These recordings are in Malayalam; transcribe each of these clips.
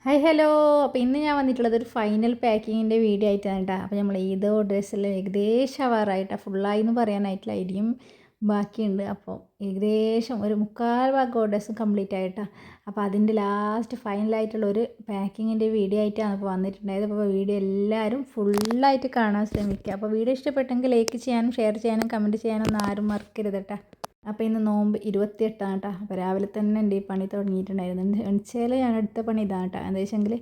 Hi hello. അപ്പോൾ ഇന്ന് ഞാൻ വന്നിട്ടുള്ളത് ഒരു ഫൈനൽ പാക്കിങ്ങിൻ്റെ വീഡിയോ ആയിട്ടാണ് കേട്ടോ. അപ്പോൾ നമ്മൾ ഏത് ഓർഡേഴ്സെല്ലാം ഏകദേശം ആവാറായിട്ടാണ്, ഫുള്ളായി എന്ന് പറയാനായിട്ടില്ല, ഇനിയും ബാക്കിയുണ്ട്. അപ്പോൾ ഏകദേശം ഒരു മുക്കാൽ ഭാഗം ഓർഡേഴ്സ് കംപ്ലീറ്റ് ആയിട്ടാണ്. അപ്പോൾ അതിൻ്റെ ലാസ്റ്റ് ഫൈനലായിട്ടുള്ള ഒരു പാക്കിങ്ങിൻ്റെ വീഡിയോ ആയിട്ടാണ് ഇപ്പോൾ വന്നിട്ടുണ്ടായത്. അപ്പോൾ വീഡിയോ എല്ലാവരും ഫുള്ളായിട്ട് കാണാൻ ശ്രമിക്കുക. അപ്പോൾ വീഡിയോ ഇഷ്ടപ്പെട്ടെങ്കിൽ ലൈക്ക് ചെയ്യാനും ഷെയർ ചെയ്യാനും കമൻറ്റ് ചെയ്യാനും ഒന്നും ആരും മറക്കരുത് കേട്ടോ. അപ്പോൾ ഇന്ന് നോമ്പ് 28 കേട്ടോ. അപ്പോൾ രാവിലെ തന്നെ എൻ്റെ ഈ പണി തുടങ്ങിയിട്ടുണ്ടായിരുന്നു. എണിച്ചാൽ ഞാൻ അടുത്ത പണി ഇതാണ് കേട്ടോ. എന്താ വെച്ചെങ്കിൽ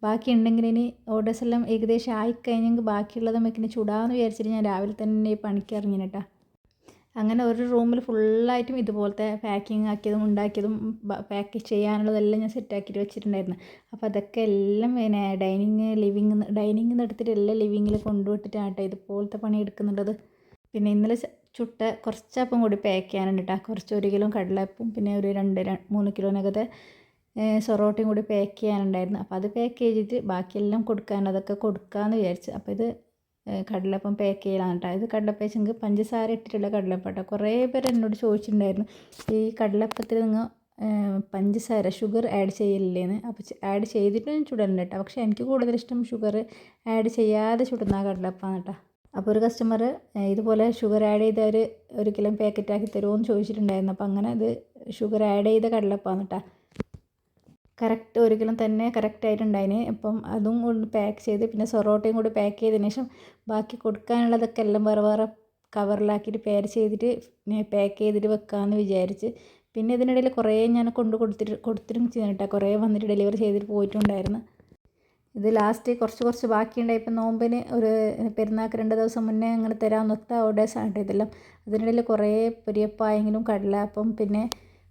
ബാക്കി ഉണ്ടെങ്കിൽ ഇനി ഓർഡേഴ്സ് എല്ലാം ഏകദേശം ആയിക്കഴിഞ്ഞെങ്കിൽ ബാക്കിയുള്ളത് നമുക്കിനി ചുടാമെന്ന് വിചാരിച്ചിട്ട് ഞാൻ രാവിലെ തന്നെ ഈ പണിക്ക് ഇറങ്ങി കേട്ടോ. അങ്ങനെ ഒരു റൂമിൽ ഫുള്ളായിട്ടും ഇതുപോലത്തെ പാക്കിങ് ആക്കിയതും ഉണ്ടാക്കിയതും പാക്ക് ചെയ്യാനുള്ളതെല്ലാം ഞാൻ സെറ്റാക്കിയിട്ട് വെച്ചിട്ടുണ്ടായിരുന്നു. അപ്പോൾ അതൊക്കെ എല്ലാം പിന്നെ ഡൈനിങ്ങിൽ നിന്ന് എടുത്തിട്ട് എല്ലാം ലിവിങ്ങിൽ കൊണ്ടുവിട്ടിട്ടാണ് കേട്ടോ ഇതുപോലത്തെ പണി എടുക്കുന്നുള്ളത്. പിന്നെ ഇന്നലെ ചുട്ട കുറച്ചപ്പം കൂടി പാക്ക് ചെയ്യാനുണ്ട് കേട്ടോ. കുറച്ച് 1 കിലോ കടലപ്പവും പിന്നെ ഒരു 2-3 കിലോനകത്തെ സൊറോട്ടയും കൂടി പാക്ക് ചെയ്യാനുണ്ടായിരുന്നു. അപ്പോൾ അത് പാക്ക് ചെയ്തിട്ട് ബാക്കിയെല്ലാം അതൊക്കെ കൊടുക്കാമെന്ന് വിചാരിച്ചു. അപ്പോൾ ഇത് കടലപ്പം പാക്ക് ചെയ്യലാണ് കേട്ടോ. ഇത് കടലപ്പം വെച്ചെങ്കിൽ പഞ്ചസാര ഇട്ടിട്ടുള്ള കടലപ്പം കേട്ടോ. കുറേ പേര് എന്നോട് ചോദിച്ചിട്ടുണ്ടായിരുന്നു ഈ കടലപ്പത്തിൽ നിങ്ങൾ പഞ്ചസാര ഷുഗർ ആഡ് ചെയ്യില്ലേന്ന്. അപ്പോൾ ആഡ് ചെയ്തിട്ട് ഞാൻ ചുടലുണ്ട് കേട്ടോ. പക്ഷേ എനിക്ക് കൂടുതലിഷ്ടം ഷുഗർ ആഡ് ചെയ്യാതെ ചുടുന്ന കടലപ്പമാണ് കേട്ടോ. അപ്പോൾ ഒരു കസ്റ്റമർ ഇതുപോലെ ഷുഗർ ആഡ് ചെയ്ത ഒരു 1 കിലോ പാക്കറ്റാക്കി തരുമോ എന്ന് ചോദിച്ചിട്ടുണ്ടായിരുന്നു. അപ്പോൾ അങ്ങനെ അത് ഷുഗർ ആഡ് ചെയ്ത കടലപ്പാണ് കേട്ടോ. കറക്റ്റ് 1 കിലോ തന്നെ കറക്റ്റായിട്ടുണ്ടായിന്. അപ്പം അതും കൊണ്ട് പാക്ക് ചെയ്ത് പിന്നെ സൊറോട്ടയും കൂടി പാക്ക് ചെയ്തതിന് ശേഷം ബാക്കി കൊടുക്കാനുള്ളതൊക്കെ എല്ലാം വേറെ വേറെ കവറിലാക്കിയിട്ട് പാക്ക് ചെയ്തിട്ട് വെക്കാമെന്ന് വിചാരിച്ച്. പിന്നെ ഇതിനിടയിൽ കുറേ ഞാൻ കൊടുത്തിട്ടും ചെയ്യുന്നു കേട്ടോ. കുറേ വന്നിട്ട് ഡെലിവറി ചെയ്തിട്ട് പോയിട്ടുണ്ടായിരുന്നു. ഇത് ലാസ്റ്റ് കുറച്ച് ബാക്കിയുണ്ടായി. ഇപ്പം നോമ്പിന് ഒരു പെരുന്നാൾക്ക് 2 ദിവസം മുന്നേ അങ്ങനെ തരാമെന്നൊത്ത ഓർഡേഴ്സാണ് കേട്ടോ ഇതെല്ലാം. അതിനിടയിൽ കുറേ പൊരിയപ്പായെങ്കിലും കടലപ്പം പിന്നെ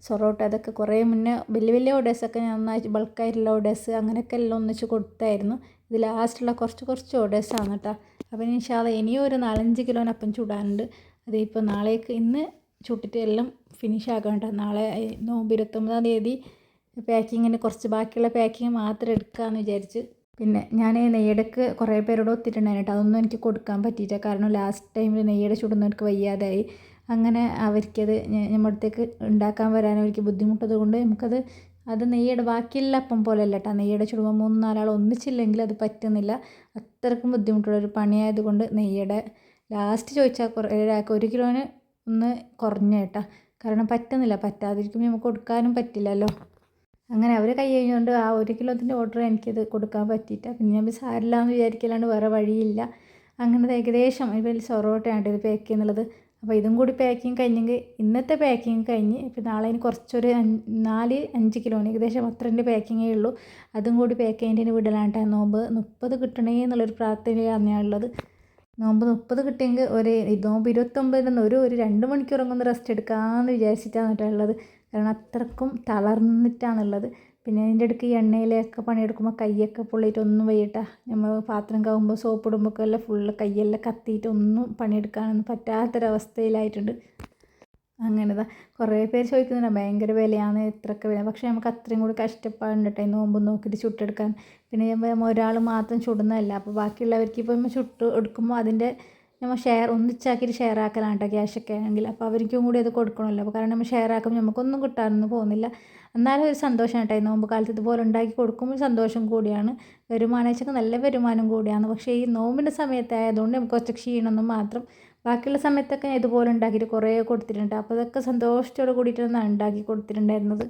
സൊറോട്ട അതൊക്കെ കുറേ മുന്നേ വലിയ ഓർഡേഴ്സൊക്കെ ഞാൻ ഒന്നായിട്ട് ബൾക്കായിട്ടുള്ള ഓർഡേഴ്സ് അങ്ങനെയൊക്കെ എല്ലാം ഒന്നിച്ച് കൊടുത്തായിരുന്നു. ഇത് ലാസ്റ്റുള്ള കുറച്ച് ഓർഡേഴ്സാണ് കേട്ടോ. അപ്പോൾ ഇൻഷാ അല്ലാഹ് ഇനിയും ഒരു 4-5 കിലോനപ്പം ചുടാനുണ്ട്. അത് ഇപ്പോൾ ഇന്ന് ചുട്ടിട്ട് എല്ലാം ഫിനിഷ് ആക്കാം കേട്ടോ. നാളെ നോമ്പ് 29-ാം തീയതി പാക്കിങ്ങിന് കുറച്ച് ബാക്കിയുള്ള പാക്കിങ് മാത്രം എടുക്കാമെന്ന് വിചാരിച്ച്. പിന്നെ ഞാൻ നെയ്യടക്ക് കുറേ പേരോട് ഒത്തിട്ടുണ്ടായിരുന്നു കേട്ടോ. അതൊന്നും എനിക്ക് കൊടുക്കാൻ പറ്റിയില്ല. കാരണം ലാസ്റ്റ് ടൈമിൽ നെയ്യട ചുടുന്നവർക്ക് വയ്യാതായി. അങ്ങനെ അവർക്കത് നമ്മുടെ അടുത്തേക്ക് ഉണ്ടാക്കാൻ വരാൻ അവർക്ക് ബുദ്ധിമുട്ടത് കൊണ്ട് അത് നെയ്യട ബാക്കിയുള്ള അപ്പം പോലെയല്ല കേട്ടോ. നെയ്യട ചുടുമ്പോൾ 3-4 ആൾ ഒന്നിച്ചില്ലെങ്കിൽ അത് പറ്റുന്നില്ല. അത്രക്കും ബുദ്ധിമുട്ടുള്ളൊരു പണിയായതുകൊണ്ട് നെയ്യട ലാസ്റ്റ് ചോദിച്ചാൽ ഒരാൾക്ക് 1 കിലോന് ഒന്ന് കുറഞ്ഞ കേട്ടോ. കാരണം പറ്റാതിരിക്കുമ്പോൾ നമുക്ക് കൊടുക്കാനും പറ്റില്ലല്ലോ. അങ്ങനെ അവർ കൈ കഴിഞ്ഞുകൊണ്ട് ആ 1 കിലോത്തിൻ്റെ ഓർഡർ എനിക്കത് കൊടുക്കാൻ പറ്റിയിട്ട. പിന്നെ ഞാൻ സാരില്ലാന്ന് വിചാരിക്കലാണ്ട് വേറെ വഴിയില്ല. അങ്ങനെ ഏകദേശം ഇതിൽ സൊറോട്ടയാണ് ഇത് പാക്ക് ചെയ്യുന്നുള്ളത്. അപ്പോൾ ഇതും കൂടി പാക്കിങ് കഴിഞ്ഞെങ്കിൽ ഇന്നത്തെ പാക്കിങ് കഴിഞ്ഞ് ഇപ്പോൾ നാളെ ഇനി കുറച്ചൊരു 4-5 കിലോന് ഏകദേശം അത്രേൻ്റെ പാക്കിങ്ങേ ഉള്ളൂ. അതും കൂടി പാക്ക് ചെയ്യേണ്ടതിന് വിടലാണ് കേട്ടോ. നോമ്പ് 30 കിട്ടണേ എന്നുള്ളൊരു പ്രാർത്ഥനയാണ് ഞാനുള്ളത്. നോമ്പ് 30 കിട്ടിയെങ്കിൽ നോമ്പ് 29 ഒരു 2 മണിക്കൂറൊക്കെ ഒന്ന് റെസ്റ്റ് എടുക്കാമെന്ന് വിചാരിച്ചിട്ടാണ് കേട്ടോ ഉള്ളത്. കാരണം അത്രക്കും തളർന്നിട്ടാണുള്ളത്. പിന്നെ അതിൻ്റെ ഇടയ്ക്ക് ഈ എണ്ണയിലൊക്കെ പണിയെടുക്കുമ്പോൾ കൈയൊക്കെ പൊള്ളിയിട്ട് ഒന്നും വയ്യട്ടാ. നമ്മൾ പാത്രം കഴുകുമ്പോൾ സോപ്പ് ഇടുമ്പോൾ എല്ലാം ഫുള്ള് കൈയെല്ലാം കത്തിയിട്ട് ഒന്നും പണിയെടുക്കാനൊന്നും പറ്റാത്തൊരവസ്ഥയിലായിട്ടുണ്ട്. അങ്ങനെതാ കുറേ പേര് ചോദിക്കുന്നുണ്ട് ഭയങ്കര വിലയാണ് ഇത്രയൊക്കെ വില. പക്ഷേ നമുക്ക് അത്രയും കൂടി കഷ്ടപ്പാടുണ്ട് കേട്ടോ ഈ നോമ്പ് നോക്കിയിട്ട് ചുട്ടെടുക്കാൻ. പിന്നെ ഒരാൾ മാത്രം ചുടുന്നതല്ല. അപ്പോൾ ബാക്കിയുള്ളവർക്ക് ഇപ്പം ചുട്ട് എടുക്കുമ്പോൾ അതിൻ്റെ നമ്മൾ ഒന്നിച്ചാക്കിയിട്ട് ഷെയർ ആക്കലാണ് കേട്ടോ ക്യാഷൊക്കെ ആണെങ്കിൽ. അപ്പോൾ അവർക്കും കൂടി അത് കൊടുക്കണമല്ലോ. അപ്പോൾ കാരണം നമ്മൾ ഷെയർ ആക്കുമ്പോൾ നമുക്കൊന്നും കിട്ടാനൊന്നും പോകുന്നില്ല. എന്നാലും ഒരു സന്തോഷം കേട്ടോ. ഈ നോമ്പ് കാലത്ത് ഇതുപോലെ ഉണ്ടാക്കി കൊടുക്കുമ്പോൾ സന്തോഷം കൂടിയാണ്. വരുമാനം വെച്ചാൽ നല്ല വരുമാനം കൂടിയാണ്. പക്ഷേ ഈ നോമ്പിൻ്റെ സമയത്തായതുകൊണ്ട് നമുക്ക് കുറച്ച് ക്ഷീണമൊന്നും മാത്രം. ബാക്കിയുള്ള സമയത്തൊക്കെ ഞാൻ ഇതുപോലെ ഉണ്ടാക്കിയിട്ട് കുറേ കൊടുത്തിട്ടുണ്ട്. അപ്പോൾ അതൊക്കെ സന്തോഷത്തോട് കൂടിയിട്ടാണ് ഉണ്ടാക്കി കൊടുത്തിട്ടുണ്ടായിരുന്നത്.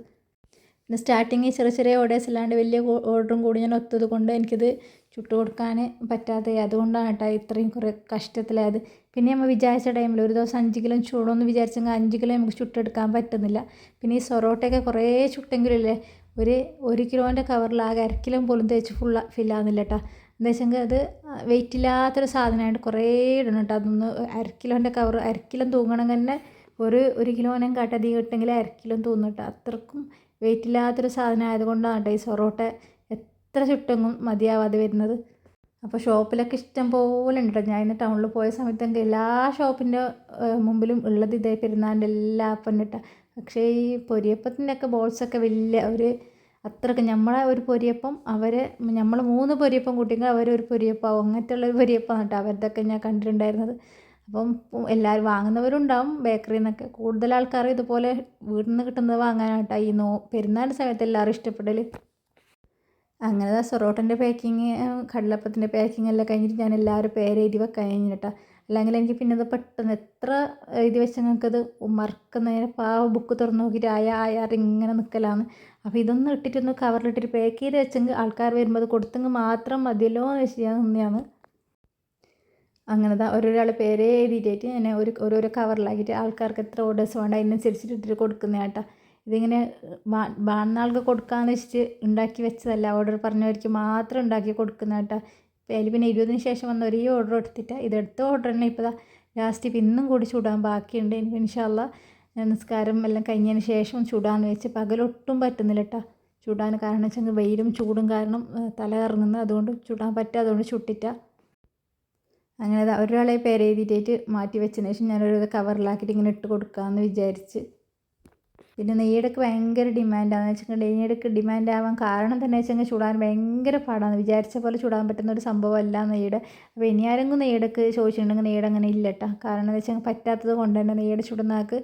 പിന്നെ സ്റ്റാർട്ടിങ് ചെറിയ ഓർഡേഴ്സ് അല്ലാണ്ട് വലിയ ഓർഡറും കൂടി ഞാൻ ഒത്തത് കൊണ്ട് എനിക്കിത് ചുട്ട് കൊടുക്കാൻ പറ്റാതെ അതുകൊണ്ടാണ് കേട്ടോ ഇത്രയും കുറേ കഷ്ടത്തിലായത്. പിന്നെ നമ്മൾ വിചാരിച്ച ടൈമിൽ ഒരു ദിവസം 5 കിലോ ചൂടോന്ന് വിചാരിച്ചെങ്കിൽ 5 കിലോ നമുക്ക് ചുട്ടെടുക്കാൻ പറ്റുന്നില്ല. പിന്നെ ഈ സൊറോട്ടയൊക്കെ കുറേ ചുട്ടെങ്കിലും ഇല്ലേ 1 കിലോൻ്റെ കവറിൽ ആകെ 1/2 കിലോ പോലും തേച്ച് ഫില്ലാകുന്നില്ല കേട്ടോ. എന്താ വെച്ചെങ്കിൽ അത് വെയിറ്റ് ഇല്ലാത്തൊരു സാധനമായിട്ട് കുറേ ഇടണം കേട്ടോ. അതൊന്ന് 1/2 കിലോൻ്റെ കവർ 1/2 കിലോ തൂങ്ങണമെങ്കിൽ തന്നെ 1 കിലോനും കാട്ടധികം ഇട്ടെങ്കിൽ 1/2 കിലോ തൂങ്ങും കേട്ടോ. അത്രക്കും വെയിറ്റ് ഇല്ലാത്തൊരു സാധനം ആയതുകൊണ്ടാണ് കേട്ടോ ഈ സൊറോട്ട എത്ര ചുട്ടെങ്കിലും മതിയാവാതെ വരുന്നത്. അപ്പോൾ ഷോപ്പിലൊക്കെ ഇഷ്ടം പോലെ ഉണ്ട് കേട്ടോ. ഞാൻ ഇന്ന് ടൗണിൽ പോയ സമയത്തെങ്കിൽ എല്ലാ ഷോപ്പിൻ്റെ മുമ്പിലും ഉള്ളത് ഇതേ പെരുന്നാളിൻ്റെ എല്ലാ അപ്പം കേട്ടോ. പക്ഷേ ഈ പൊരിയപ്പത്തിൻ്റെ ഒക്കെ ബോൾസൊക്കെ വലിയ അത്രയ്ക്ക് നമ്മളെ ഒരു പൊരിയപ്പം നമ്മൾ 3 പൊരിയപ്പം കൂട്ടിയെങ്കിൽ അവരൊരു പൊരിയപ്പാവും. അങ്ങനത്തെ ഉള്ളൊരു പൊരിയപ്പാണ് കേട്ടോ അവരുടെയൊക്കെ ഞാൻ കണ്ടിട്ടുണ്ടായിരുന്നത്. അപ്പം എല്ലാവരും വാങ്ങുന്നവരുണ്ടാവും ബേക്കറിയിൽ നിന്നൊക്കെ. കൂടുതൽ ആൾക്കാർ ഇതുപോലെ വീട്ടിൽ നിന്ന് കിട്ടുന്നത് വാങ്ങാനായിട്ടാണ് ഈ പെരുന്നാളിൻ്റെ സമയത്ത് എല്ലാവരും ഇഷ്ടപ്പെടൽ. അങ്ങനെ സൊറോട്ടൻ്റെ പാക്കിങ് കടലപ്പത്തിൻ്റെ പാക്കിങ് എല്ലാം കഴിഞ്ഞിട്ട് ഞാൻ എല്ലാവരും പേര് എഴുതി വെക്കാൻ കഴിഞ്ഞിട്ടാ. അല്ലെങ്കിൽ എനിക്ക് പിന്നെ അത് പെട്ടെന്ന് എത്ര എഴുതി വെച്ചാൽ ഞങ്ങൾക്കത് മറക്കുന്നതിന് പാവ ബുക്ക് തുറന്ന് നോക്കിയിട്ട് ആയാറ് ഇങ്ങനെ നിൽക്കലാണ്. അപ്പോൾ ഇതൊന്നും ഇട്ടിട്ടൊന്ന് കവറിലിട്ടിട്ട് പാക്ക് ചെയ്ത് വെച്ചെങ്കിൽ ആൾക്കാർ വരുമ്പോൾ അത് കൊടുത്തെങ്കിൽ മാത്രം മതിയല്ലോ എന്ന് വെച്ച് ഞാൻ നിന്നെയാണ്. അങ്ങനത്തെ ഓരോരാൾ പേരേ എഴുതിയിട്ട് ഞാൻ ഓരോരോ കവറിലാക്കിയിട്ട് ആൾക്കാർക്ക് എത്ര ഓർഡേഴ്സ് വേണ്ട അതിനനുസരിച്ചിട്ട് ഇട്ടിട്ട് കൊടുക്കുന്ന കേട്ടോ. ഇതിങ്ങനെ ബാണാൾക്ക് കൊടുക്കാമെന്ന് വെച്ചിട്ട് ഉണ്ടാക്കി വെച്ചതല്ല, ഓർഡർ പറഞ്ഞവർക്ക് മാത്രം ഉണ്ടാക്കി കൊടുക്കുന്ന കേട്ടോ. അതിൽ പിന്നെ 20-ന് ശേഷം വന്ന ഒരേ ഓർഡർ എടുത്തിട്ട് ഇതെടുത്ത ഓർഡർ തന്നെ ഇപ്പോൾ ലാസ്റ്റ് ഇപ്പം ഇന്നും കൂടി ചൂടാൻ ബാക്കിയുണ്ട്. എനിക്ക് ഇൻഷാ അല്ലാ നിസ്കാരം എല്ലാം കഴിഞ്ഞതിന് ശേഷം ചൂടാന്ന് വെച്ച് പകലൊട്ടും പറ്റുന്നില്ല കേട്ടോ ചൂടാൻ. കാരണം വെച്ചെങ്കിൽ വെയിലും ചൂടും കാരണം തല കറങ്ങുന്നത്, അതുകൊണ്ട് ചൂടാൻ പറ്റുക, അതുകൊണ്ട് ചുട്ടിട്ട. അങ്ങനെ ഒരാളെ പേര് എഴുതിയിട്ട് മാറ്റി വെച്ചതിന് ശേഷം ഞാനൊരു കവറിലാക്കിയിട്ട് ഇങ്ങനെ ഇട്ട് കൊടുക്കാമെന്ന് വിചാരിച്ച്. പിന്നെ നെയ്യടക്ക് ഭയങ്കര ഡിമാൻഡാണെന്ന് വെച്ചിട്ടുണ്ടെങ്കിൽ നെയ്യടക്ക് ഡിമാൻഡ് ആവാൻ കാരണം തന്നെ വെച്ചെങ്കിൽ ചൂടാൻ ഭയങ്കര പാടാണ്. വിചാരിച്ച പോലെ ചൂടാൻ പറ്റുന്ന ഒരു സംഭവമല്ല നെയ്യട. അപ്പോൾ ഇനി ആരെങ്കിലും നെയ്യടക്ക് ചോദിച്ചിട്ടുണ്ടെങ്കിൽ നെയ്യട അങ്ങനെ ഇല്ല കേട്ടോ. കാരണം എന്ന് വെച്ചാൽ പറ്റാത്തത് കൊണ്ട് തന്നെ നെയ്യട ചുടുന്നാൾക്ക്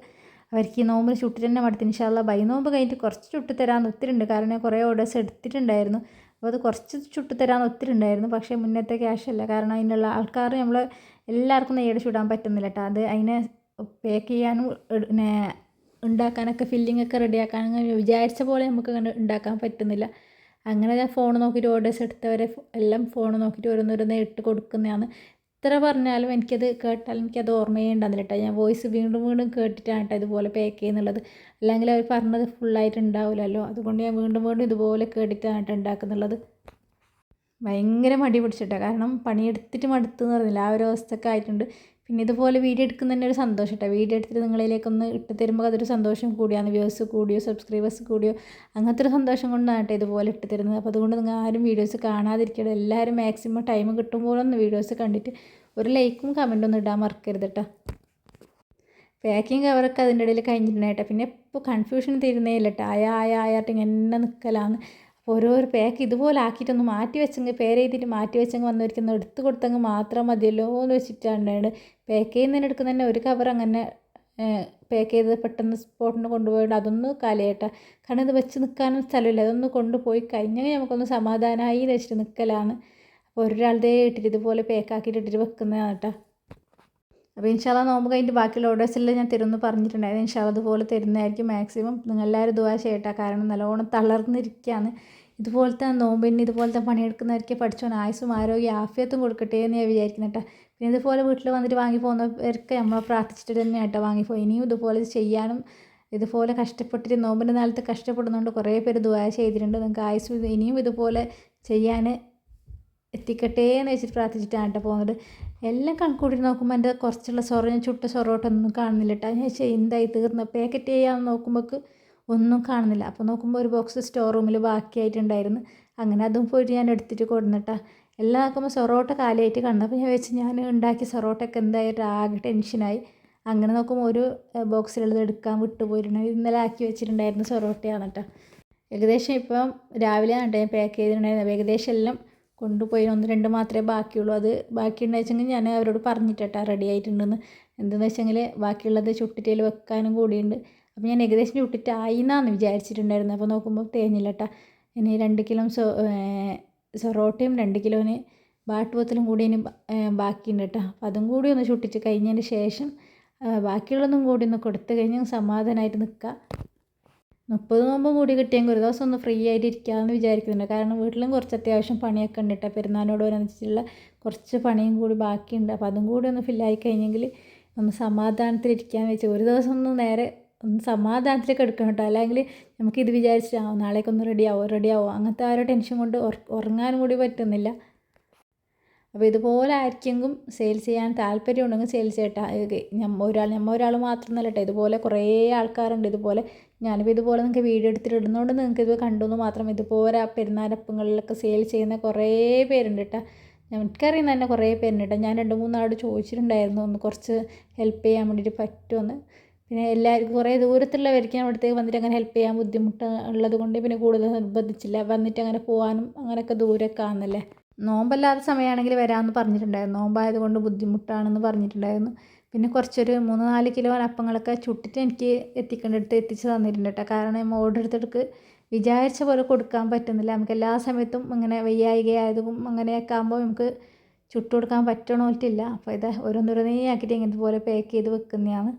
അവർക്ക് ഈ നോമ്പിന് ചുട്ടിട്ട് തന്നെ മടുത്ത്. ഇൻഷാ അല്ലാ നോമ്പ് കഴിഞ്ഞിട്ട് കുറച്ച് ചുട്ട് തരാമെന്ന് ഒത്തിരിയുണ്ട്. കാരണം കുറേ ഓർഡേഴ്സ് എടുത്തിട്ടുണ്ടായിരുന്നു. അപ്പോൾ അത് കുറച്ച് ചുട്ട് തരാമെന്ന് ഒത്തിരിയുണ്ടായിരുന്നു. പക്ഷേ മുന്നത്തെ ക്യാഷല്ല. കാരണം അതിനുള്ള ആൾക്കാർ നമ്മൾ എല്ലാവർക്കും നെയ്യട ചുടാൻ പറ്റുന്നില്ല കേട്ടോ. അത് അതിനെ പാക്ക് ചെയ്യാനും പിന്നെ ഉണ്ടാക്കാനൊക്കെ ഫില്ലിംഗ് ഒക്കെ റെഡിയാക്കാനും വിചാരിച്ച പോലെ നമുക്ക് അങ്ങനെ ഉണ്ടാക്കാൻ പറ്റുന്നില്ല. അങ്ങനെ ഞാൻ ഫോൺ നോക്കിയിട്ട് ഓർഡേഴ്സ് എടുത്തവരെ എല്ലാം ഫോൺ നോക്കിയിട്ട് ഓരോന്നോരോന്ന് ഇട്ട് കൊടുക്കുന്നതാണ്. എത്ര പറഞ്ഞാലും എനിക്കത് കേട്ടാൽ എനിക്കത് ഓർമ്മയേ ഉണ്ടാകുന്നില്ല കേട്ടോ. ഞാൻ വോയിസ് വീണ്ടും വീണ്ടും കേട്ടിട്ടാണ് കേട്ടോ ഇതുപോലെ പാക്ക് ചെയ്യുന്നുള്ളത്. അല്ലെങ്കിൽ അവർ പറഞ്ഞത് ഫുള്ളായിട്ട് ഉണ്ടാവില്ലല്ലോ. അതുകൊണ്ട് ഞാൻ വീണ്ടും വീണ്ടും ഇതുപോലെ കേട്ടിട്ടാണ് കേട്ടോ ഉണ്ടാക്കുന്നുള്ളത്. ഭയങ്കര മടി പിടിച്ചിട്ടാണ്. കാരണം പണിയെടുത്തിട്ട് മടുത്തെന്ന് പറഞ്ഞില്ല, ആ ഒരു അവസ്ഥയൊക്കെ ആയിട്ടുണ്ട്. പിന്നെ ഇതുപോലെ വീഡിയോ എടുക്കുന്ന തന്നെ ഒരു സന്തോഷം കേട്ടോ. വീഡിയോ എടുത്തിട്ട് നിങ്ങളിലേക്കൊന്ന് ഇട്ട് തരുമ്പോൾ അതൊരു സന്തോഷം കൂടിയാണ്. വ്യൂസ് കൂടിയോ സബ്സ്ക്രൈബേഴ്സ് കൂടിയോ അങ്ങനത്തെ ഒരു സന്തോഷം കൊണ്ടാണ് കേട്ടോ ഇതുപോലെ ഇട്ട് തരുന്നത്. അപ്പോൾ അതുകൊണ്ട് നിങ്ങൾ ആരും വീഡിയോസ് കാണാതിരിക്കണം. എല്ലാവരും മാക്സിമം ടൈം കിട്ടുമ്പോഴൊന്ന് വീഡിയോസ് കണ്ടിട്ട് ഒരു ലൈക്കും കമൻറ്റും ഒന്നും ഇടാൻ മറക്കരുത് കേട്ടോ. പാക്കിങ് കവറൊക്കെ അതിൻ്റെ ഇടയിൽ കഴിഞ്ഞിട്ടുണ്ടായിട്ടോ. പിന്നെ ഇപ്പോൾ കൺഫ്യൂഷൻ തീരുന്നേ ഇല്ല കേട്ടോ. ആയാട്ട് ഇങ്ങനെ നിൽക്കലാന്ന്. അപ്പോൾ ഓരോരോ പാക്ക് ഇതുപോലെ ആക്കിയിട്ടൊന്ന് മാറ്റി വെച്ചെങ്കിൽ പേരെഴുതിയിട്ട് മാറ്റി വെച്ചെങ്കിൽ വന്നവർക്കൊന്ന് എടുത്ത് കൊടുത്തെങ്കിൽ മാത്രം മതിയല്ലോ എന്ന് വെച്ചിട്ടാണ് പാക്ക് ചെയ്യുന്നതിന് എടുക്കുന്ന തന്നെ ഒരു കവർ അങ്ങനെ പാക്ക് ചെയ്ത് പെട്ടെന്ന് സ്പോട്ടിന് കൊണ്ടുപോയിട്ട് അതൊന്ന് കാലിയായിട്ടാ. കാരണം ഇത് വെച്ച് നിൽക്കാനും സ്ഥലമില്ല. അതൊന്ന് കൊണ്ടുപോയി കഴിഞ്ഞാൽ നമുക്കൊന്ന് സമാധാനമായി വെച്ചിട്ട് നിൽക്കലാണ്. അപ്പോൾ ഒരാളുടെ ഇട്ടിട്ട് ഇതുപോലെ പാക്കാക്കിയിട്ട് ഇട്ടിട്ട് വെക്കുന്നതാണ് കേട്ടോ. അപ്പോൾ ഇൻഷാ അല്ലാ നോമ്പ് കഴിഞ്ഞിട്ട് ബാക്കിയുള്ള ഓർഡേഴ്സെല്ലാം ഞാൻ തരുമെന്ന് പറഞ്ഞിട്ടുണ്ടായിരുന്നു. ഇൻഷാ അല്ലാ അതുപോലെ തരുന്നതായിരിക്കും മാക്സിമം. നിങ്ങളെല്ലാവരും ദുആ ചെയ്യട്ടെ. കാരണം നല്ലോണം തളർന്നിരിക്കുകയാണ്. ഇതുപോലത്തെ നോമ്പിന് ഇതുപോലത്തെ പണിയെടുക്കുന്നവർക്ക് പഠിച്ചോൻ ആയുസ്സും ആരോഗ്യം ആഫിയത്തും കൊടുക്കട്ടെ എന്ന് ഞാൻ വിചാരിക്കുന്നു കേട്ടോ. പിന്നെ ഇതുപോലെ വീട്ടിൽ വന്നിട്ട് വാങ്ങി പോകുന്നവർക്ക് നമ്മളെ പ്രാർത്ഥിച്ചിട്ട് തന്നെയാണ് കേട്ടോ വാങ്ങിപ്പോയി. ഇനിയും ഇതുപോലെ ചെയ്യാനും ഇതുപോലെ കഷ്ടപ്പെട്ടിട്ട് നോമ്പിൻ്റെ നാളത്ത് കഷ്ടപ്പെടുന്നതുകൊണ്ട് കുറേ പേര് ദുആ ചെയ്തിട്ടുണ്ട്. നിങ്ങൾക്ക് ആയുസ് ഇനിയും ഇതുപോലെ ചെയ്യാൻ എത്തിക്കട്ടെ എന്ന് വെച്ചിട്ട് പ്രാർത്ഥിച്ചിട്ടാണ് കേട്ടോ പോകുന്നത്. എല്ലാം കണക്കൂട്ടി നോക്കുമ്പോൾ എൻ്റെ കുറച്ചുള്ള ഞാൻ ചുട്ട സൊറോട്ടൊന്നും കാണുന്നില്ല കേട്ടോ. ഞാൻ എന്തായി തീർന്നു പാക്കറ്റ് ചെയ്യാമെന്ന് നോക്കുമ്പോൾക്ക് ഒന്നും കാണുന്നില്ല. അപ്പോൾ നോക്കുമ്പോൾ ഒരു ബോക്സ് സ്റ്റോർ റൂമിൽ ബാക്കിയായിട്ടുണ്ടായിരുന്നു. അങ്ങനെ അതും പോയിട്ട് ഞാൻ എടുത്തിട്ട് കൊടുന്നിട്ടാ. എല്ലാം നോക്കുമ്പോൾ സൊറോട്ട കാലിയായിട്ട് കാണുന്നു. അപ്പോൾ ഞാൻ വെച്ച് ഞാൻ ഉണ്ടാക്കിയ സൊറോട്ടയൊക്കെ എന്തായിട്ട് ആകെ ടെൻഷനായി. അങ്ങനെ നോക്കുമ്പോൾ ഒരു ബോക്സിലുള്ളത് എടുക്കാൻ വിട്ടുപോയിട്ടുണ്ട്. ഇന്നലെ ആക്കി വെച്ചിട്ടുണ്ടായിരുന്നു സൊറോട്ടയാണ് കേട്ടോ. ഏകദേശം ഇപ്പം രാവിലെയാണ് കേട്ടോ ഞാൻ പാക്ക് ചെയ്തിട്ടുണ്ടായിരുന്നത്. ഏകദേശം എല്ലാം കൊണ്ടുപോയി 1-2 മാത്രമേ ബാക്കിയുള്ളൂ. അത് ബാക്കിയുണ്ടെന്ന് വെച്ചെങ്കിൽ ഞാൻ അവരോട് പറഞ്ഞിട്ടാ റെഡി ആയിട്ടുണ്ടെന്ന്. എന്തെന്ന് വെച്ചെങ്കിൽ ബാക്കിയുള്ളത് ചുട്ടിട്ടയിൽ വെക്കാനും കൂടിയുണ്ട്. അപ്പോൾ ഞാൻ ഏകദേശം ചുട്ടിട്ടായി എന്നാണ് വിചാരിച്ചിട്ടുണ്ടായിരുന്നത്. അപ്പോൾ നോക്കുമ്പോൾ തേഞ്ഞില്ല കേട്ടോ. ഇനി 2 കിലോ സൊറോട്ടയും 2 കിലോന് ബാട്ടുപത്തിലും കൂടി ഇനി ബാക്കിയുണ്ട് കേട്ടോ. അപ്പോൾ അതും കൂടി ഒന്ന് ചുട്ടിച്ച് കഴിഞ്ഞതിന് ശേഷം ബാക്കിയുള്ളതും കൂടി ഒന്ന് കൊടുത്തു കഴിഞ്ഞാൽ സമാധാനമായിട്ട് നിൽക്കുക. 30 നോമ്പും കൂടി കിട്ടിയെങ്കിൽ ഒരു ദിവസം ഒന്ന് ഫ്രീ ആയിട്ട് ഇരിക്കാമെന്ന് വിചാരിക്കുന്നുണ്ട്. കാരണം വീട്ടിലും കുറച്ച് അത്യാവശ്യം പണിയൊക്കെ ഉണ്ട് കേട്ടോ. പെരുന്നാളിനോടനുസരിച്ചുള്ള കുറച്ച് പണിയും കൂടി ബാക്കിയുണ്ട്. അപ്പോൾ അതും കൂടി ഒന്ന് ഫില്ലായി കഴിഞ്ഞെങ്കിൽ ഒന്ന് സമാധാനത്തിലിരിക്കാമെന്ന് വെച്ചാൽ ഒരു ദിവസം ഒന്ന് നേരെ ഒന്ന് സമാധാനത്തിലേക്ക് എടുക്കണം കേട്ടോ. അല്ലെങ്കിൽ നമുക്കിത് വിചാരിച്ചിട്ട് നാളേക്കൊന്ന് റെഡിയാവോ അങ്ങനത്തെ ആ ഒരു ടെൻഷൻ കൊണ്ട് ഉറങ്ങാനും കൂടി പറ്റുന്നില്ല. അപ്പോൾ ഇതുപോലെ ആർക്കെങ്കിലും സെയിൽസ് ചെയ്യാൻ താല്പര്യമുണ്ടെങ്കിൽ സെയിൽസ് ചെയ്യട്ടെ. നമ്മ ഒരാൾ മാത്രമൊന്നുമല്ല കേട്ടോ. ഇതുപോലെ കുറേ ആൾക്കാരുണ്ട്. ഇതുപോലെ ഞാനിപ്പോൾ ഇതുപോലെ നിങ്ങൾക്ക് വീഡിയോ എടുത്തിട്ട് ഇടുന്നതുകൊണ്ട് നിങ്ങൾക്ക് ഇത് കണ്ടുവെന്ന് മാത്രം. ഇതുപോലെ പെരുന്നാളപ്പങ്ങളിലൊക്കെ സെയിൽ ചെയ്യുന്ന കുറേ പേരുണ്ട് കേട്ടോ. എനിക്കറിയുന്ന തന്നെ കുറേ പേരുണ്ട് കേട്ടോ. ഞാൻ 2-3 ആളോട് ചോദിച്ചിട്ടുണ്ടായിരുന്നു ഒന്ന് കുറച്ച് ഹെൽപ്പ് ചെയ്യാൻ വേണ്ടിയിട്ട് പറ്റുമെന്ന്. പിന്നെ എല്ലാവർക്കും കുറേ ദൂരത്തുള്ളവർക്ക് ഞാൻ അവിടത്തേക്ക് വന്നിട്ട് അങ്ങനെ ഹെൽപ്പ് ചെയ്യാൻ ബുദ്ധിമുട്ട് ഉള്ളത് കൊണ്ട് പിന്നെ കൂടുതൽ നിർബന്ധിച്ചില്ല. വന്നിട്ട് അങ്ങനെ പോകാനും അങ്ങനെയൊക്കെ ദൂരമൊക്കെ ആണെന്നല്ലേ. നോമ്പല്ലാത്ത സമയമാണെങ്കിൽ വരാമെന്ന് പറഞ്ഞിട്ടുണ്ടായിരുന്നു. നോമ്പായതുകൊണ്ട് ബുദ്ധിമുട്ടാണെന്ന് പറഞ്ഞിട്ടുണ്ടായിരുന്നു. പിന്നെ കുറച്ചൊരു 3-4 കിലോ അപ്പങ്ങളൊക്കെ ചുട്ടിട്ട് എനിക്ക് എത്തിക്കേണ്ടടുത്ത് എത്തിച്ച് തന്നിട്ടുണ്ട് കേട്ടോ. കാരണം ഓർഡർ എടുത്തിട്ട് വിചാരിച്ച പോലെ കൊടുക്കാൻ പറ്റുന്നില്ല. നമുക്ക് എല്ലാ സമയത്തും ഇങ്ങനെ വയ്യായികയായതും അങ്ങനെയൊക്കെ ആകുമ്പോൾ നമുക്ക് ചുട്ട് കൊടുക്കാൻ പറ്റണോട്ടില്ല. അപ്പോൾ ഇത് ഓരോന്നോരോന്നേ ആക്കിയിട്ട് ഇതുപോലെ പാക്ക് ചെയ്ത് വെക്കുന്നതാണ്.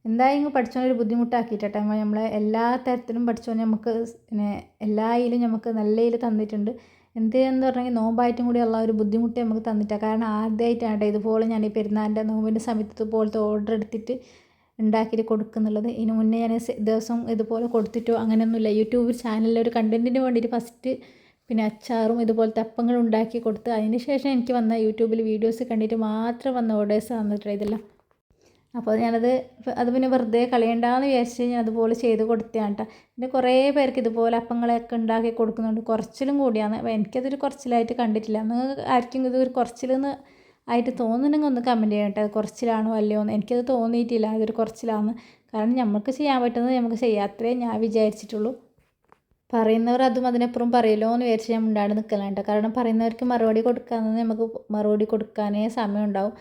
എന്തായാലും പഠിച്ചോനൊരു ബുദ്ധിമുട്ടാക്കിയിട്ടെ നമ്മളെ എല്ലാ തരത്തിലും പഠിച്ചോൻ നമുക്ക് പിന്നെ എല്ലാ ഇതിലും നമുക്ക് നല്ല ഇതിൽ തന്നിട്ടുണ്ട്. എന്തെന്ന് പറഞ്ഞെങ്കിൽ നോമ്പായിട്ടും കൂടി ഉള്ള ഒരു ബുദ്ധിമുട്ട് നമുക്ക് തന്നിട്ടാണ്. കാരണം ആദ്യമായിട്ടാണ് ഇതുപോലെ ഞാൻ ഈ പെരുന്നാളിൻ്റെ നോമ്പിൻ്റെ സമയത്ത് ഇതുപോലത്തെ ഓർഡർ എടുത്തിട്ട് ഉണ്ടാക്കിയിട്ട് കൊടുക്കുന്നുള്ളത്. ഇതിന് മുന്നേ ഞാൻ ദിവസം ഇതുപോലെ കൊടുത്തിട്ടോ അങ്ങനെയൊന്നുമില്ല. യൂട്യൂബ് ചാനലിൽ ഒരു കണ്ടൻറ്റിന് വേണ്ടിയിട്ട് ഫസ്റ്റ് പിന്നെ അച്ചാറും ഇതുപോലത്തെ അപ്പങ്ങളും ഉണ്ടാക്കി കൊടുത്ത് അതിന് ശേഷം എനിക്ക് വന്ന യൂട്യൂബിൽ വീഡിയോസ് കണ്ടിട്ട് മാത്രം വന്ന ഓർഡേഴ്സ് തന്നിട്ട് ഇതെല്ലാം. അപ്പോൾ അത് പിന്നെ വെറുതെ കളയണ്ടെന്ന് വിചാരിച്ച് ഞാൻ അതുപോലെ ചെയ്ത് കൊടുത്തതാണ് കേട്ടോ. പിന്നെ കുറേ പേർക്ക് ഇതുപോലെ അപ്പങ്ങളൊക്കെ ഉണ്ടാക്കി കൊടുക്കുന്നുണ്ട്. കുറച്ചിലും കൂടിയാണ്. അപ്പോൾ എനിക്കതൊരു കുറച്ചിലായിട്ട് കണ്ടിട്ടില്ല. നിങ്ങൾക്ക് ആർക്കും ഇതൊരു കുറച്ചിലെന്ന് ആയിട്ട് തോന്നുന്നുണ്ടെങ്കിൽ ഒന്ന് കമൻറ്റ് ചെയ്യണം കേട്ടോ. അത് കുറച്ചിലാണോ അല്ലയോ എന്ന്. എനിക്കത് തോന്നിയിട്ടില്ല അതൊരു കുറച്ചിലാണെന്ന്. കാരണം നമുക്ക് ചെയ്യാൻ പറ്റുന്നത് നമുക്ക് ചെയ്യാം, അത്രേ ഞാൻ വിചാരിച്ചിട്ടുള്ളൂ. പറയുന്നവർ അതും അതിനപ്പുറം പറയുമല്ലോ എന്ന് വിചാരിച്ച് ഞാൻ മുണ്ടാണ്ട് നിൽക്കലാണ് കേട്ടോ. കാരണം പറയുന്നവർക്ക് മറുപടി കൊടുക്കാമെന്ന് നമുക്ക് മറുപടി കൊടുക്കാനേ സമയം ഉണ്ടാവും.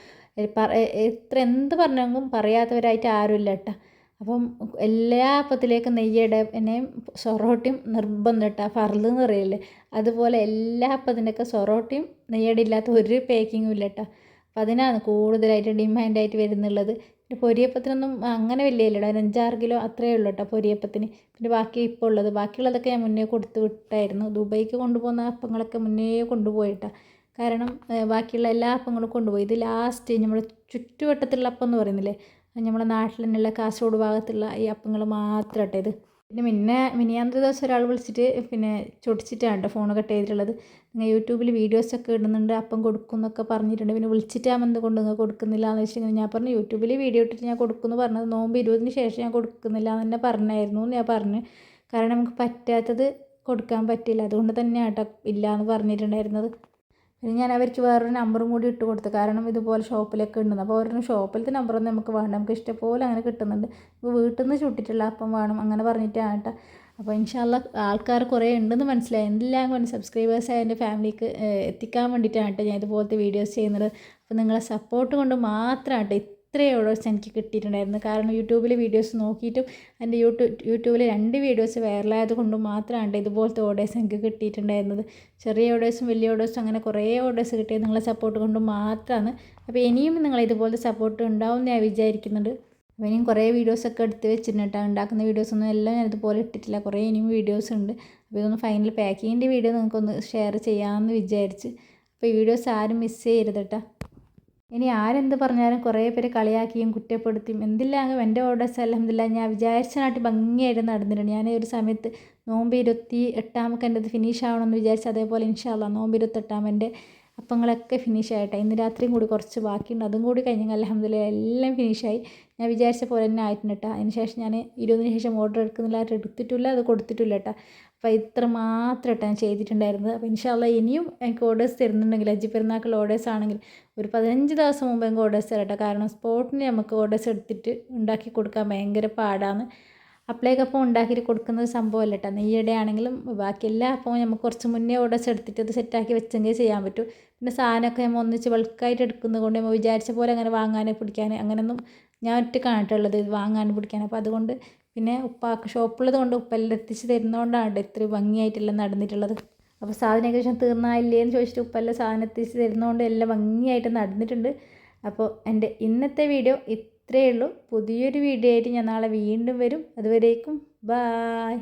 എന്ത് പറഞ്ഞെങ്കിലും പറയാത്തവരായിട്ട് ആരുമില്ല കേട്ടോ. അപ്പം എല്ലാ അപ്പത്തിലേക്കും നെയ്യടനെയും സൊറോട്ടിയും നിർബന്ധം കേട്ടോ. ഫർള് എന്ന് പറയില്ലേ, അതുപോലെ എല്ലാ അപ്പത്തിൻ്റെയൊക്കെ സൊറോട്ടിയും നെയ്യടില്ലാത്ത ഒരു പാക്കിങ്ങും ഇല്ല കേട്ടോ. അപ്പം അതിനാണ് കൂടുതലായിട്ട് ഡിമാൻഡായിട്ട് വരുന്നുള്ളത്. പിന്നെ പൊരിയപ്പത്തിനൊന്നും അങ്ങനെ വലിയ ഇല്ലട്ടോ, 5-6 കിലോ അത്രയേ ഉള്ളൂ കേട്ടോ പൊരിയപ്പത്തിന്. പിന്നെ ബാക്കി ഇപ്പോൾ ഉള്ളത് ബാക്കിയുള്ളതൊക്കെ ഞാൻ മുന്നേ കൊടുത്ത് വിട്ടായിരുന്നു. ദുബൈക്ക് കൊണ്ടുപോകുന്ന അപ്പങ്ങളൊക്കെ മുന്നേ കൊണ്ടുപോയിട്ടാണ്. കാരണം ബാക്കിയുള്ള എല്ലാ അപ്പങ്ങളും കൊണ്ടുപോയി. ഇത് ലാസ്റ്റ് നമ്മുടെ ചുറ്റുവട്ടത്തുള്ള അപ്പം എന്ന് പറയുന്നില്ലേ, നമ്മുടെ നാട്ടിൽ തന്നെയുള്ള കാസർഗോഡ് ഭാഗത്തുള്ള ഈ അപ്പങ്ങൾ മാത്രം കേട്ടോ ഇത്. പിന്നെ മിനിയാന്ത ദിവസം ഒരാൾ വിളിച്ചിട്ട് പിന്നെ ചൊടിച്ചിട്ടാണ് കേട്ടോ ഫോൺ കട്ട് ചെയ്തിട്ടുള്ളത്. നിങ്ങൾ യൂട്യൂബിൽ വീഡിയോസൊക്കെ ഇടുന്നുണ്ട് അപ്പം കൊടുക്കും എന്നൊക്കെ പറഞ്ഞിട്ടുണ്ട്. പിന്നെ വിളിച്ചിട്ടാകുമ്പോൾ എന്തുകൊണ്ട് നിങ്ങൾ കൊടുക്കുന്നില്ല എന്ന് വെച്ചിട്ടുണ്ടെങ്കിൽ ഞാൻ പറഞ്ഞു യൂട്യൂബിൽ വീഡിയോ ഇട്ടിട്ട് ഞാൻ കൊടുക്കുമെന്ന് പറഞ്ഞത് നോമ്പ് 20-ന് ശേഷം ഞാൻ കൊടുക്കുന്നില്ല എന്ന് തന്നെ പറഞ്ഞായിരുന്നു എന്ന് ഞാൻ പറഞ്ഞു. കാരണം നമുക്ക് പറ്റാത്തത് കൊടുക്കാൻ പറ്റില്ല, അതുകൊണ്ട് തന്നെയാണ് കേട്ടോ ഇല്ല എന്ന് പറഞ്ഞിട്ടുണ്ടായിരുന്നത്. പിന്നെ ഞാൻ അവർക്ക് വേറൊരു നമ്പറും കൂടി ഇട്ട് കൊടുത്തു. കാരണം ഇതുപോലെ ഷോപ്പിലൊക്കെ ഉണ്ടെന്ന്. അപ്പോൾ അവരുടെ ഷോപ്പിലത്തെ നമ്പറൊന്നും നമുക്ക് വേണ്ട, നമുക്ക് ഇഷ്ടംപോലെ അങ്ങനെ കിട്ടുന്നുണ്ട്. ഇപ്പോൾ വീട്ടിൽ നിന്ന് ചുട്ടിട്ടുള്ള അപ്പം വേണം അങ്ങനെ പറഞ്ഞിട്ടാണ് കേട്ടോ. അപ്പോൾ ഇൻഷാ അല്ലാഹ് ആൾക്കാർ കുറേ ഉണ്ടെന്ന് മനസ്സിലായി. എന്തെല്ലാം കൊണ്ട് സബ്സ്ക്രൈബേഴ്സായ എൻ്റെ ഫാമിലിക്ക് എത്തിക്കാൻ വേണ്ടിയിട്ടാണ് കേട്ടോ ഞാൻ ഇതുപോലത്തെ വീഡിയോസ് ചെയ്യുന്നത്. അപ്പോൾ നിങ്ങളെ സപ്പോർട്ട് കൊണ്ട് മാത്രമാണ് കേട്ടോ ഇത്രയും ഓർഡേഴ്സ് എനിക്ക് കിട്ടിയിട്ടുണ്ടായിരുന്നു. കാരണം യൂട്യൂബിൽ വീഡിയോസ് നോക്കിയിട്ടും എൻ്റെ യൂട്യൂബിൽ 2 വീഡിയോസ് വൈറലായത് കൊണ്ടും മാത്രമാണ് ഇതുപോലത്തെ ഓർഡേഴ്സ് എനിക്ക് കിട്ടിയിട്ടുണ്ടായിരുന്നത്. ചെറിയ ഓർഡേഴ്സും വലിയ ഓർഡേഴ്സും അങ്ങനെ കുറേ ഓർഡേഴ്സ് കിട്ടിയത് നിങ്ങളെ സപ്പോർട്ട് കൊണ്ട് മാത്രമാണ്. അപ്പോൾ ഇനിയും നിങ്ങൾ ഇതുപോലത്തെ സപ്പോർട്ട് ഉണ്ടാവും ഞാൻ വിചാരിക്കുന്നുണ്ട്. അപ്പോൾ ഇനിയും കുറേ വീഡിയോസൊക്കെ എടുത്ത് വെച്ചിട്ടുണ്ട്. ഉണ്ടാക്കുന്ന വീഡിയോസൊന്നും എല്ലാം ഞാൻ ഇതുപോലെ ഇട്ടിട്ടില്ല, കുറേ ഇനിയും വീഡിയോസ് ഉണ്ട്. അപ്പോൾ ഇതൊന്ന് ഫൈനൽ പാക്കിങ്ങിൻ്റെ വീഡിയോ നിങ്ങൾക്കൊന്ന് ഷെയർ ചെയ്യാമെന്ന് വിചാരിച്ച്. അപ്പോൾ ഈ വീഡിയോസ് ആരും മിസ് ചെയ്യരുത് കേട്ടോ. ഇനി ആരെന്ത് പറഞ്ഞാലും കുറേ പേര് കളിയാക്കിയും കുറ്റപ്പെടുത്തിയും എന്തില്ലാങ്ങും എൻ്റെ ഓർഡേഴ്സ് അൽഹംദുലില്ലാഹ് ഞാൻ വിചാരിച്ച നാട്ടിൽ ഭംഗിയായിട്ട് നടന്നിട്ടുണ്ട്. ഞാൻ ഒരു സമയത്ത് നോമ്പ് 28 എൻ്റെ അത് ഫിനിഷ് ആവണമെന്ന് വിചാരിച്ചു. അതേപോലെ ഇൻഷാ അല്ലാഹ് നോമ്പ് 28 എൻ്റെ അപ്പങ്ങളൊക്കെ ഫിനിഷ് ആയിട്ടെ. ഇന്ന് രാത്രിയും കൂടി കുറച്ച് ബാക്കിയുണ്ട്, അതും കൂടി കഴിഞ്ഞെങ്കിൽ അൽഹംദുലില്ലാഹ് എല്ലാം ഫിനിഷായി. ഞാൻ വിചാരിച്ച പോലെ തന്നെ ആയിട്ടുണ്ട് കേട്ടോ. അതിന് ശേഷം ഞാൻ 20-ന് ശേഷം ഓർഡർ എടുക്കുന്നില്ല, എടുത്തിട്ടില്ല, അത് കൊടുത്തിട്ടില്ല കേട്ടോ. അപ്പോൾ ഇത്ര മാത്രം കേട്ടോ ഞാൻ ചെയ്തിട്ടുണ്ടായിരുന്നത്. അപ്പോൾ ഇൻഷാ അല്ലാഹ് ഇനിയും എനിക്ക് ഓർഡേഴ്സ് തരുന്നുണ്ടെങ്കിൽ ഹജ്ജ് പെരുന്നാൾക്കുള്ള ഓർഡേഴ്സ് ആണെങ്കിൽ ഒരു 15 ദിവസം മുമ്പ് എനിക്ക് ഓർഡേഴ്സ് തരാം കേട്ടോ. കാരണം സ്പോട്ടിന് നമുക്ക് ഓർഡേഴ്സ് എടുത്തിട്ട് ഉണ്ടാക്കി കൊടുക്കാൻ ഭയങ്കര പാടാണ്. അപ്ലൈക്കപ്പം ഉണ്ടാക്കിയിട്ട് കൊടുക്കുന്നത് സംഭവമല്ല കേട്ടോ. നെയ്യട ആണെങ്കിലും ബാക്കി എല്ലാ അപ്പവും നമുക്ക് കുറച്ച് മുന്നേ ഓർഡേഴ്സ് എടുത്തിട്ട് അത് സെറ്റാക്കി വെച്ചെങ്കിൽ ചെയ്യാൻ പറ്റും. പിന്നെ സാധനമൊക്കെ നമ്മൾ ഒന്നിച്ച് ബൾക്കായിട്ട് എടുക്കുന്നത് കൊണ്ട് നമ്മൾ വിചാരിച്ച പോലെ അങ്ങനെ വാങ്ങാൻ പിടിക്കാൻ അങ്ങനെയൊന്നും ഞാൻ ഒറ്റയ്ക്കാണ് കേട്ടോ ഉള്ളത് ഇത് വാങ്ങാൻ പിടിക്കാൻ. അപ്പോൾ അതുകൊണ്ട് പിന്നെ ഉപ്പാക്ക് ഷോപ്പുള്ളത് കൊണ്ട് ഉപ്പെല്ലാം എത്തിച്ച് തരുന്നതുകൊണ്ടാണ് ഇത്രയും ഭംഗിയായിട്ടെല്ലാം നടന്നിട്ടുള്ളത്. അപ്പോൾ സാധനം ഏകദേശം തീർന്നായില്ലേ എന്ന് ചോദിച്ചിട്ട് ഉപ്പെല്ലാം സാധനം എത്തിച്ച് തരുന്നതുകൊണ്ട് എല്ലാം ഭംഗിയായിട്ട് നടന്നിട്ടുണ്ട്. അപ്പോൾ എൻ്റെ ഇന്നത്തെ വീഡിയോ ഇത്രയേ ഉള്ളൂ. പുതിയൊരു വീഡിയോ ആയിട്ട് ഞാൻ നാളെ വീണ്ടും വരും. അതുവരേക്കും ബായ്.